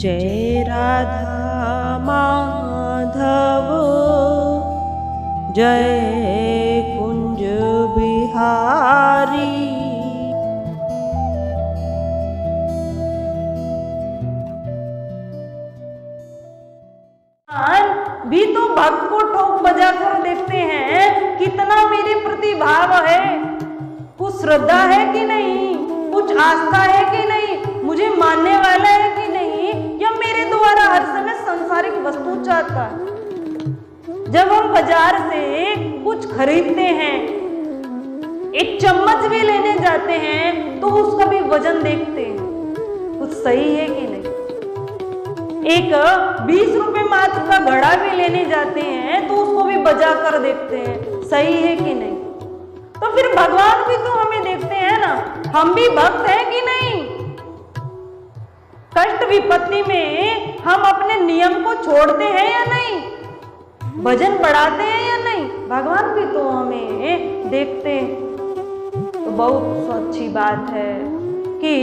जय राधा माधव जय कुंज बिहारी। भी तो भक्त को ठोक बजा कर देखते हैं कितना मेरे प्रति भाव है, कुछ श्रद्धा है कि नहीं, कुछ आस्था है कि नहीं, मुझे मानने वाला है कि नहीं, या मेरे द्वारा हर समय सांसारिक वस्तु चाहता है। जब हम बाजार से कुछ खरीदते हैं, एक चम्मच भी लेने जाते हैं तो उसका भी वजन देखते हैं, कुछ सही है कि नहीं। एक 20 रुपए मात्र का घड़ा भी लेने जाते हैं तो उसको भी बजा कर देखते हैं, सही है कि नहीं। तो फिर भगवान भी तो हमें देखते हैं ना, हम भी भक्त हैं कि नहीं। कष्ट विपत्ति में हम अपने नियम को छोड़ते हैं या नहीं, भजन बढ़ाते हैं या नहीं, भगवान भी तो हमें देखते हैं। तो बहुत अच्छी बात है कि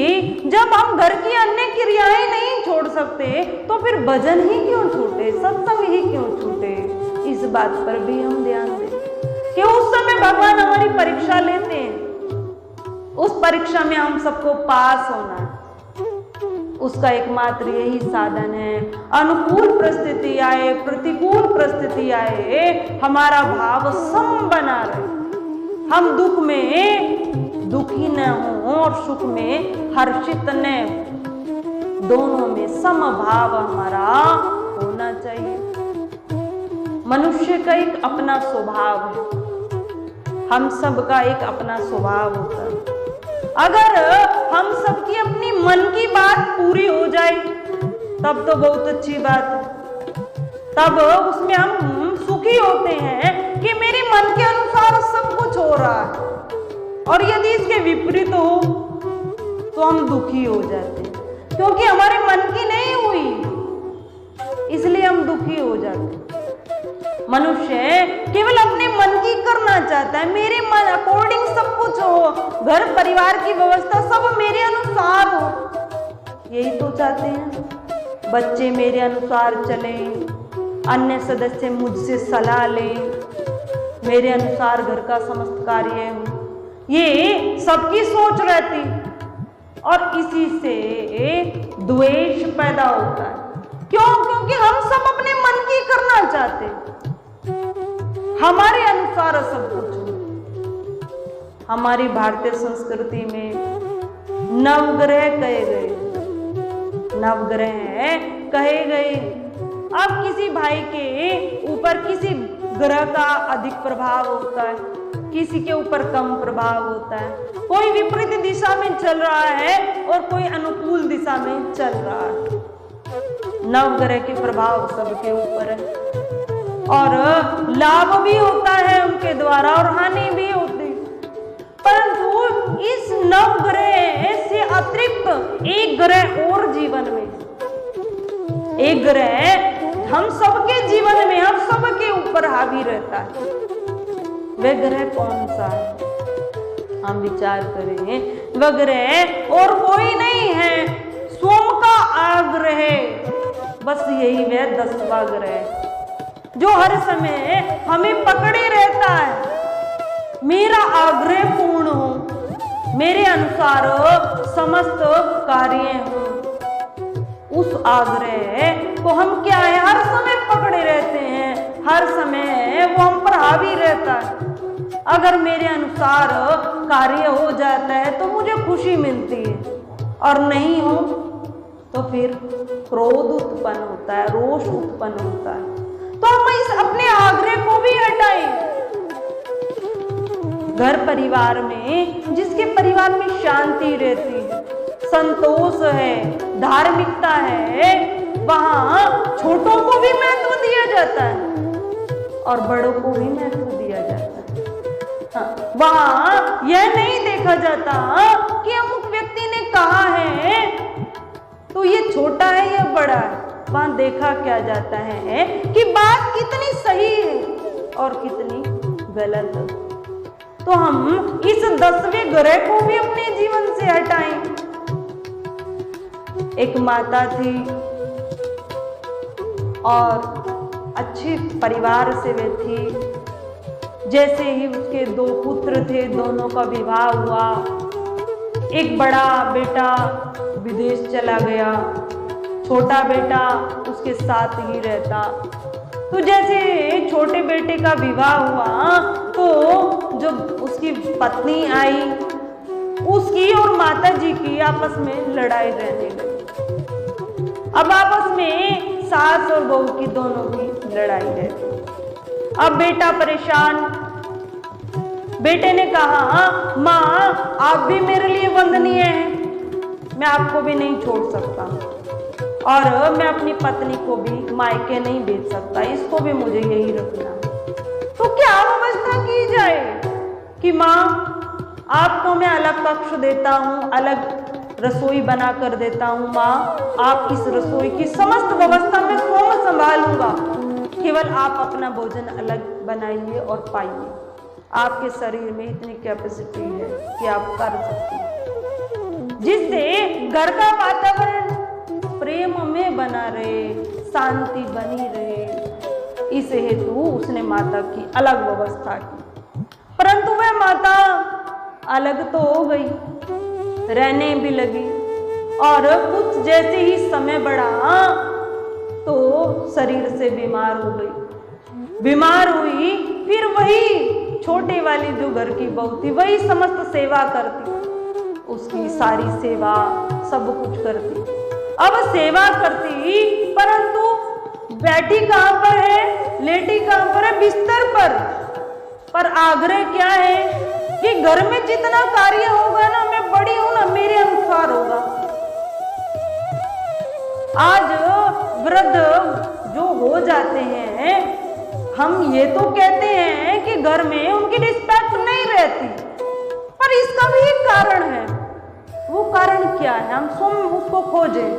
जब हम घर की अन्य क्रियाएं नहीं छोड़ सकते तो फिर भजन ही क्यों छूटे, सत्संग ही क्यों छूटे। इस बात पर भी हम ध्यान दें कि उस समय भगवान हमारी परीक्षा लेते हैं, उस परीक्षा में हम सबको पास होना है, उसका एकमात्र यही साधन है। अनुकूल परिस्थिति आए प्रतिकूल परिस्थिति आए, हमारा भाव सम बना रहे, हम दुख में दुखी न हो और सुख में हर्षित न हो, दोनों में समभाव हमारा होना चाहिए। मनुष्य का एक अपना स्वभाव है, हम सबका एक अपना स्वभाव होता है। अगर हम सबकी अपनी मन की बात पूरी हो जाए तब तो बहुत अच्छी बात है, तब उसमें हम सुखी होते हैं कि मेरे मन के अनुसार सब कुछ हो रहा है। और यदि इसके विपरीत हो तो हम दुखी हो जाते हैं, क्योंकि हमारे मन की नहीं हुई, इसलिए हम दुखी हो जाते हैं। मनुष्य केवल अपने मन की करना चाहता है, मेरे मन अकॉर्डिंग सब कुछ हो, घर परिवार की व्यवस्था सब मेरे अनुसार हो, यही तो चाहते हैं। बच्चे मेरे अनुसार चलें, अन्य सदस्य मुझसे सलाह लें, मेरे अनुसार घर का समस्त कार्य हो, ये सबकी सोच रहती और इसी से द्वेष पैदा होता है। क्यों? क्योंकि हम सब अपने मन की करना चाहते हैं, हमारे अनुसार सब कुछ हो। हमारी भारतीय संस्कृति में नवग्रह कहे गए, नवग्रह कहे गए। अब किसी भाई के ऊपर किसी ग्रह का अधिक प्रभाव होता है, किसी के ऊपर कम प्रभाव होता है, कोई विपरीत दिशा में चल रहा है और कोई अनुकूल दिशा में चल रहा है। नवग्रह के प्रभाव सबके ऊपर है और लाभ भी होता है उनके द्वारा और हानि भी होती है। परंतु इस नवग्रह से अतिरिक्त एक ग्रह और जीवन में, एक ग्रह हम सबके जीवन में, हम सबके ऊपर हावी रहता है। वह ग्रह कौन सा है? हम विचार करें, वह ग्रह और कोई नहीं है, सोम का आग्रह, बस यही वह 10वां ग्रह जो हर समय हमें पकड़े रहता है। मेरा आग्रह पूर्ण हो, मेरे अनुसार समस्त कार्य हो, उस आग्रह को हम क्या है, हर समय पकड़े रहते हैं, हर समय वो हम पर हावी रहता है। अगर मेरे अनुसार कार्य हो जाता है तो मुझे खुशी मिलती है, और नहीं हो तो फिर क्रोध उत्पन्न होता है, रोष उत्पन्न होता है। तो हम इस अपने आग्रह को भी हटाएं। घर परिवार में, जिसके परिवार में शांति रहती है, संतोष है, धार्मिकता है, वहां छोटों को भी महत्व दिया जाता है और बड़ों को भी महत्व दिया जाता है। हाँ, वहां यह नहीं देखा जाता कि अमुक व्यक्ति ने कहा है तो ये छोटा है या बड़ा है। वहां देखा क्या जाता है कि बात कितनी सही है और कितनी गलत है। तो हम इस 10वें ग्रह को भी अपने जीवन से हटाएं। एक माता थी, और अच्छे परिवार से वे थी। जैसे ही उसके 2 पुत्र थे, दोनों का विवाह हुआ। एक बड़ा बेटा विदेश चला गया, छोटा बेटा उसके साथ ही रहता। तो जैसे छोटे बेटे का विवाह हुआ तो जब उसकी पत्नी आई, उसकी और माता जी की आपस में लड़ाई रहने लगी। अब आपस में सास और बहू की दोनों की लड़ाई रहती। अब बेटा परेशान, बेटे ने कहा माँ आप भी मेरे लिए वंदनीय हैं, मैं आपको भी नहीं छोड़ सकता और मैं अपनी पत्नी को भी मायके नहीं भेज सकता, इसको भी मुझे यही रखना। तो क्या व्यवस्था की जाए कि माँ आपको मैं अलग कक्ष देता हूँ, अलग रसोई बना कर देता हूँ, माँ आप इस रसोई की समस्त व्यवस्था में स्वयं संभालूंगा, केवल आप अपना भोजन अलग बनाइए और पाइए। आपके शरीर में इतनी कैपेसिटी है कि आप कर सकते हैं, जिससे घर का वातावरण प्रेम में बना रहे, शांति बनी रहे। इस हेतु उसने माता की अलग व्यवस्था की। परंतु वह माता अलग तो हो गई, रहने भी लगी और कुछ जैसे ही समय बढ़ा तो शरीर से बीमार हो गई। बीमार हुई, फिर वही छोटे वाली जो घर की बहू थी वही समस्त सेवा करती, उसकी सारी सेवा सब कुछ करती। अब सेवा करती, परंतु बैठी कहाँ पर है, लेटी कहाँ पर है, बिस्तर पर आग्रह क्या है कि घर में जितना कार्य होगा ना, मैं बड़ी हूं ना, मेरे अनुसार होगा। आज वृद्ध जो हो जाते हैं, हम ये तो कहते हैं कि घर में उनकी रिस्पेक्ट नहीं रहती, पर इसका भी एक कारण है। वो कारण क्या है, हम स्वयं उसको खोजें।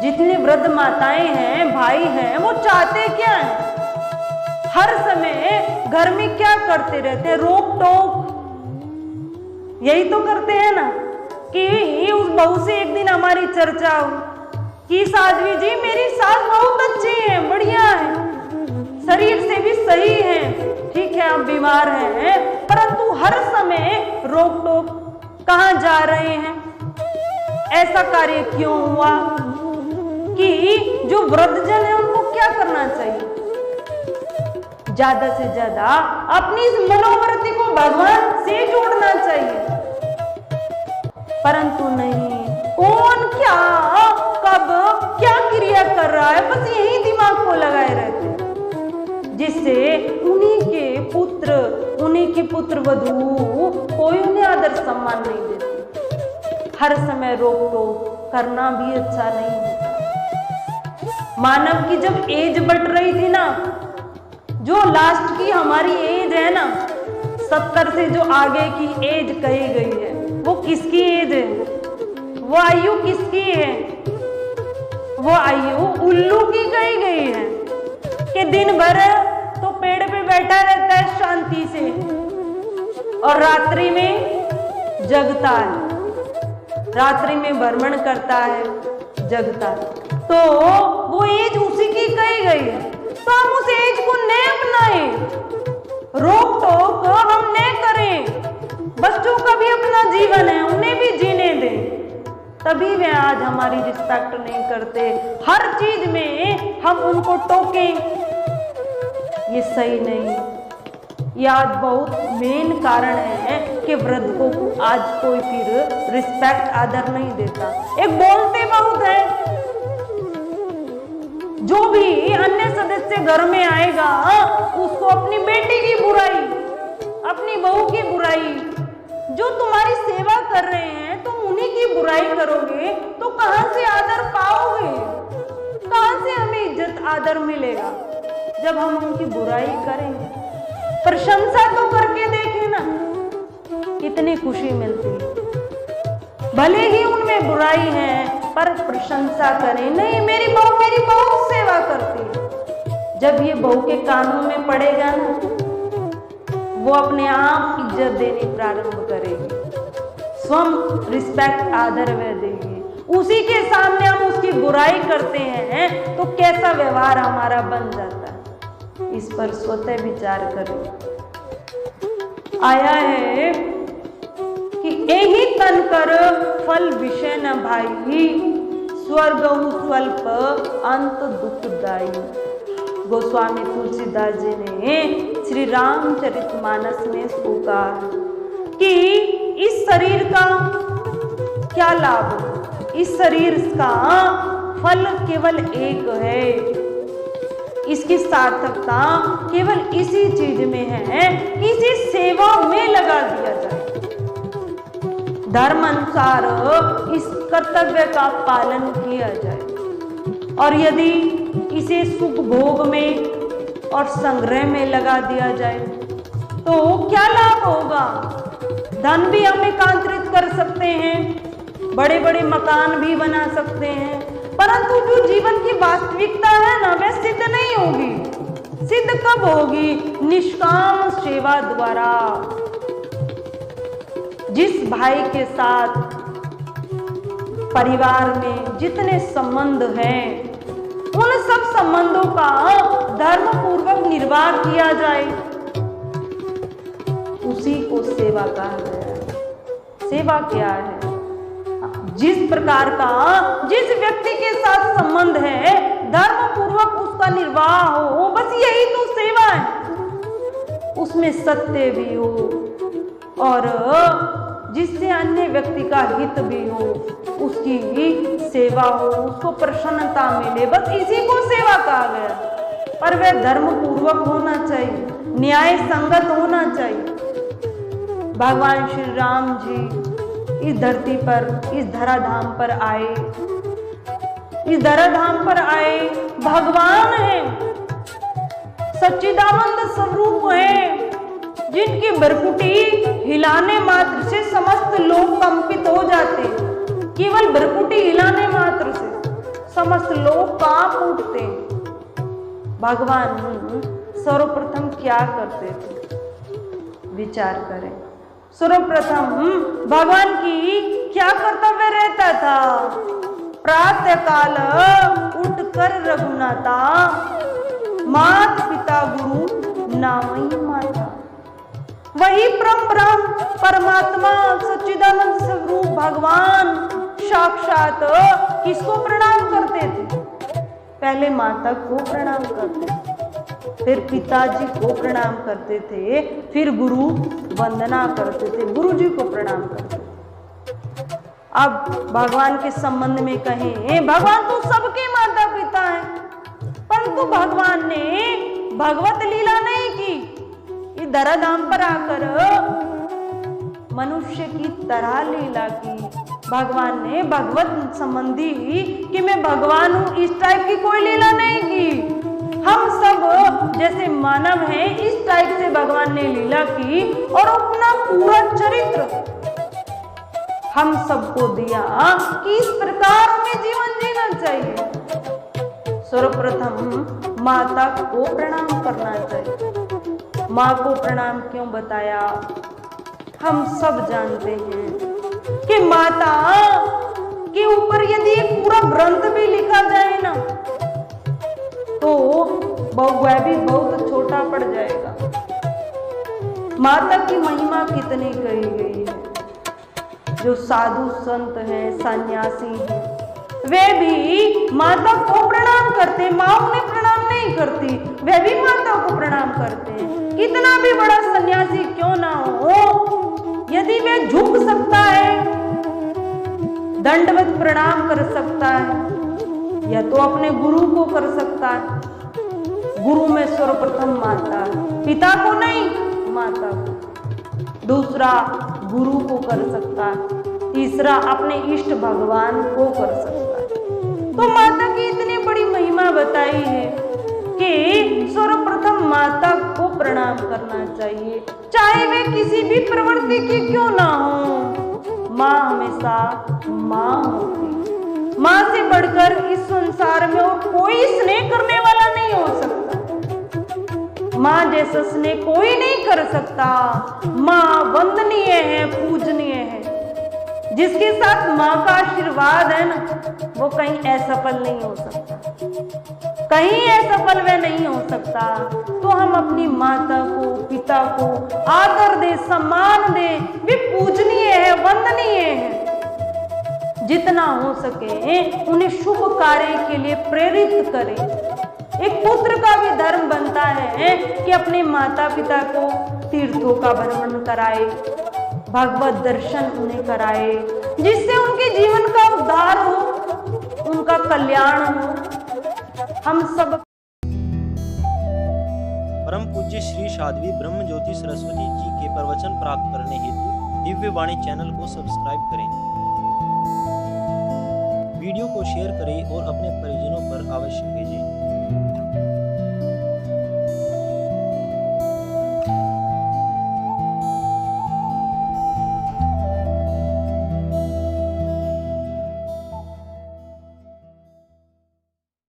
जितनी वृद्ध माताएं हैं, भाई हैं, वो चाहते क्या है, हर समय घर में क्या करते रहते हैं, रोक टोक, यही तो करते हैं ना। कि उस बहू से एक दिन हमारी चर्चा हुई कि साध्वी जी मेरी सास बहुत अच्छी है, बढ़िया है, शरीर से भी सही है, ठीक है आप बीमार हैं, परंतु हर समय रोक टोक, कहाँ जा रहे हैं, ऐसा कार्य क्यों हुआ। कि जो वृद्धजन है उनको क्या करना चाहिए, ज्यादा से ज्यादा अपनी इस मनोवृत्ति को भगवान से जोड़ना चाहिए। परंतु नहीं, कौन क्या कब क्या क्रिया कर रहा है, बस यही दिमाग को लगाए रहते हैं, जिससे उन्हीं के पुत्र, उन्हीं की पुत्र वधू कोई उन्हें आदर सम्मान नहीं देते। हर समय रोक टोक करना भी अच्छा नहीं है। मानव की जब एज बढ़ रही थी ना, जो लास्ट की हमारी एज है ना, 70 से जो आगे की एज कही गई है, वो किसकी एज है, वो आयु किसकी है, वो आयु उल्लू की कही गई है कि दिन भर तो पेड़ पे बैठा रहता है शांति से और रात्रि में जगता है, रात्रि में भ्रमण करता है, जगता है। तो वो एज उसी की कही गई है, तो हम उस एज को न अपनाएं, रोक टोक हम न करें। बच्चों का भी अपना जीवन है, उन्हें भी जीने दें, तभी वे आज हमारी रिस्पेक्ट नहीं करते। हर चीज में हम उनको टोकें, ये सही नहीं। ये आज बहुत मेन कारण है कि वृद्ध को आज कोई फिर रिस्पेक्ट आदर नहीं देता। एक बोलते बहुत है, जो भी अन्य सदस्य घर में आएगा उसको अपनी बेटी की बुराई, अपनी बहू की बुराई, जो तुम्हारी सेवा कर रहे हैं तुम उन्हीं की बुराई करोगे तो कहां से आदर पाओगे, कहां से हमें इज्जत आदर मिलेगा जब हम उनकी बुराई करेंगे। प्रशंसा तो करके देखें ना, कितनी खुशी मिलती है। भले ही उनमें बुराई है पर प्रशंसा करें, नहीं मेरी बहू सेवा करती है। जब ये बहू के कानों में पड़ेगा ना, वो अपने आप इज्जत देनी प्रारंभ करेगी, स्वयं रिस्पेक्ट आदर वह देगी। उसी के सामने हम उसकी बुराई करते हैं तो कैसा व्यवहार हमारा बन जाता है। इस पर स्वतः विचार करें। आया है कि एही तन कर फल विषय न भाई, स्वर्ग स्वल्प अंत दुखदाई। गोस्वामी तुलसीदास जी ने श्री रामचरितमानस में इसको कहा कि इस शरीर का क्या लाभ है, इस शरीर का फल केवल एक है, इसकी सार्थकता केवल इसी चीज में है कि इसे सेवा में लगा दिया जाए, धर्म अनुसार इस कर्तव्य का पालन किया जाए। और यदि इसे सुख भोग में और संग्रह में लगा दिया जाए तो क्या लाभ होगा। धन भी हम एकांतरित कर सकते हैं, बड़े बड़े मकान भी बना सकते हैं, परंतु जो जीवन की वास्तविकता है ना, वह सिद्ध नहीं होगी। सिद्ध कब होगी? निष्काम सेवा द्वारा। जिस भाई के साथ परिवार में जितने संबंध हैं, उन सब संबंधों का धर्म पूर्वक निर्वाह किया जाए, उसी को सेवा कहा गया है। सेवा क्या है? जिस प्रकार का जिस व्यक्ति के साथ संबंध है, धर्म पूर्वक उसका निर्वाह हो, बस यही तो सेवा है। उसमें सत्य भी हो और जिससे अन्य व्यक्ति का हित भी हो, उसकी सेवा हो, उसको प्रसन्नता मिले, बस इसी को सेवा कहा गया। पर वह धर्म पूर्वक होना चाहिए, न्याय संगत होना चाहिए। भगवान श्री राम जी इस धरती पर, इस धराधाम पर आए, इस धराधाम पर आए, भगवान है, सच्चिदानंद स्वरूप है, जिनकी भ्रकुटी हिलाने मात्र से समस्त लोग कंपित हो जाते। केवल भ्रकुटी हिलाने मात्र से समस्त लोग कांप उठते। भगवान सर्वप्रथम क्या करते थे? विचार करें। सर्वप्रथम भगवान की क्या कर्तव्य रहता था? प्रातः काल उठकर रघुनाथा, मात पिता गुरु नामई माता। वही ब्रह्म परमात्मा सच्चिदानंद स्वरूप भगवान साक्षात किसको प्रणाम करते थे? पहले माता को प्रणाम करते थे, फिर पिताजी को प्रणाम करते थे, फिर गुरु वंदना करते थे, गुरु जी को प्रणाम करते थे। अब भगवान के संबंध में कहें, भगवान तो सबके माता पिता हैं, परंतु भगवान ने भगवत लीला नहीं की। इस धराधाम पर आकर मनुष्य की तरह लीला की। भगवान ने भगवत संबंधी कि मैं भगवान हूं, इस टाइप की कोई लीला नहीं की। हम सब जैसे मानव हैं, इस टाइप से भगवान ने लीला की और अपना पूरा चरित्र हम सबको दिया कि इस प्रकार हमें जीवन जीना चाहिए। सर्वप्रथम माता को प्रणाम करना चाहिए। माँ को प्रणाम क्यों बताया? हम सब जानते हैं कि माता के ऊपर यदि एक पूरा ग्रंथ भी लिखा जाए ना, तो वह भी बहुत छोटा पड़ जाएगा। माता की महिमा कितनी कही गई है। जो साधु संत हैं, सन्यासी हैं, वे भी माता को प्रणाम करते हैं। माँ उन्हें प्रणाम नहीं करती, वे भी माता को प्रणाम करते हैं। कितना भी बड़ा सन्यासी क्यों ना हो, यदि वह झुक सकता है, दंडवत प्रणाम कर सकता है, या तो अपने गुरु को कर सकता है। गुरु में सर्वप्रथम माता है, पिता को नहीं, माता को। दूसरा गुरु को कर सकता है, तीसरा अपने इष्ट भगवान को कर सकता है। तो माता की इतनी बड़ी महिमा बताई है कि सर्वप्रथम माता को प्रणाम करना चाहिए, चाहे वे किसी भी प्रवृत्ति की क्यों ना हो। माँ हमेशा माँ होती। माँ से बढ़कर इस संसार में और कोई स्नेह करने वाला नहीं हो सकता। माँ जैसा स्नेह कोई नहीं कर सकता। माँ वंदनीय है, पूजनीय है। जिसके साथ माँ का आशीर्वाद है ना, वो कहीं असफल नहीं हो सकता, कहीं असफल वह नहीं हो सकता। तो हम अपनी माता को, पिता को आदर दे, सम्मान दे, वे पूजनीय है, वंदनीय है। जितना हो सके उन्हें शुभ कार्य के लिए प्रेरित करें। एक पुत्र का भी धर्म बनता है कि अपने माता पिता को तीर्थों का भ्रमण कराए, भगवत दर्शन उन्हें कराए, जिससे उनके जीवन का उद्धार हो, उनका कल्याण हो। हम सब परम पूज्य श्री साध्वी ब्रह्म ज्योति सरस्वती जी के प्रवचन प्राप्त करने हेतु दिव्य वाणी चैनल को सब्सक्राइब करें, वीडियो को शेयर करें और अपने परिजनों पर अवश्य भेजें।